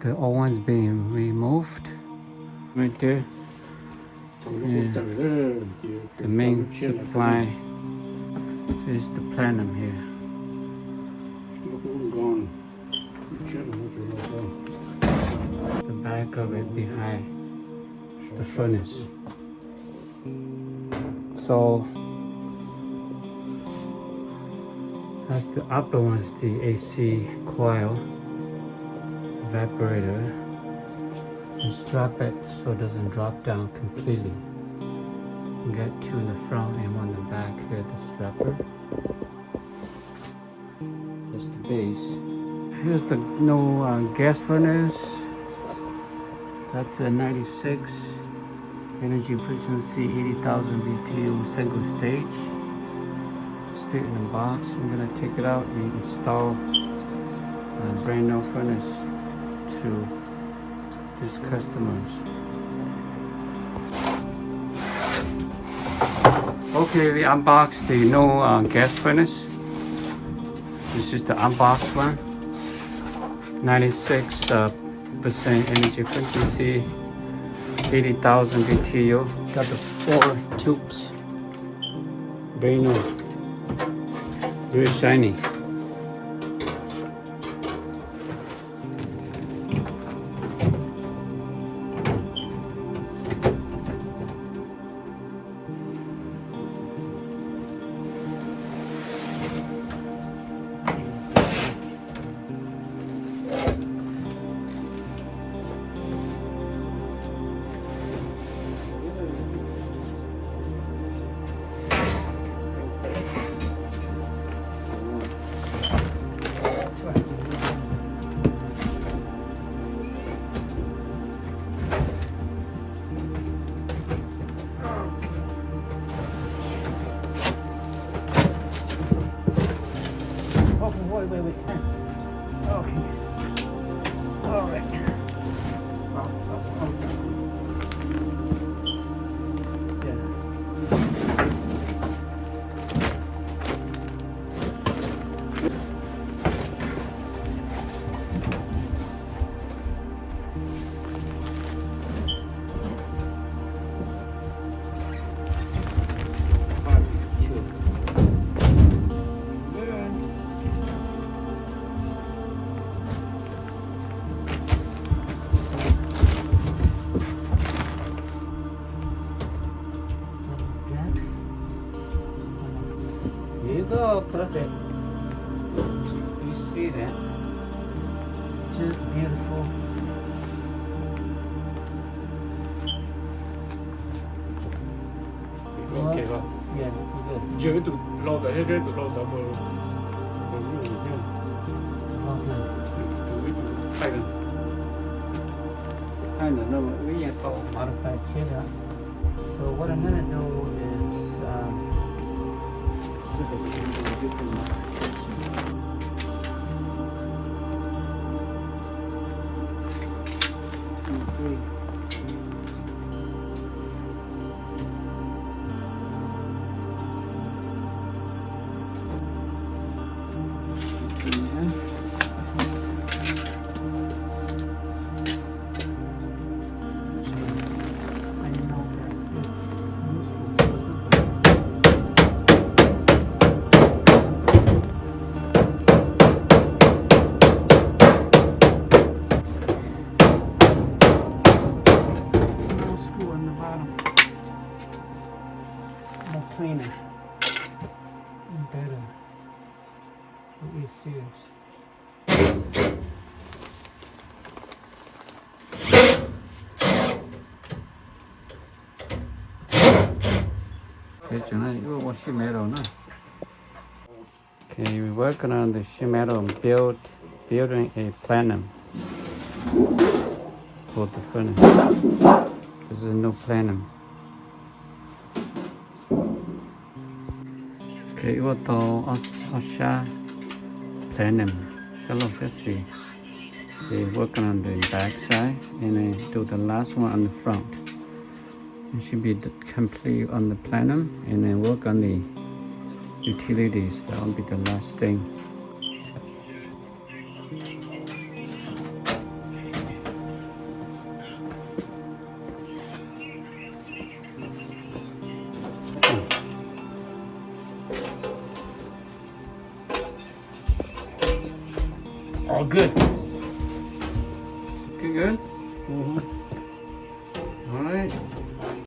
The old one's being removed. Right there. Yeah. The main supply is the plenum here. The back of it behind the furnace. So that's the upper one's the AC coil evaporator. And strap it so it doesn't drop down completely. You get two in the front and one in the back here, the strapper. That's the base. Here's the gas furnace. That's a 96 energy efficiency, 80,000 BTU single stage. Straight in the box. I'm gonna take it out and install a brand new furnace to his customers. Okay, we unboxed the new gas furnace. This is the unboxed one. 96% energy efficiency, 80,000 BTU. Got the 4 tubes. Very new. Very shiny. Wait, okay. All right. Yeah. Here you go, perfect. You see that? Just beautiful. Okay, well, Yeah, that's good. chưa tụi lo cái hết tụi lo tao mà Okay. tụi thay rồi. Kind of know what we have called modified cheddar. So what I'm gonna do is see if we can do a different modification. Cleaner and better for these seals. Okay, we're working on the sheet metal and building a plenum for the furnace. This is a new plenum. Okay, 이것도 Osha plenum, shallow chassis. They're working on the back side and then do the last one on the front. It should be complete on the plenum and then work on the utilities. That will be the last thing. All good. Okay, good. Mm-hmm. All right.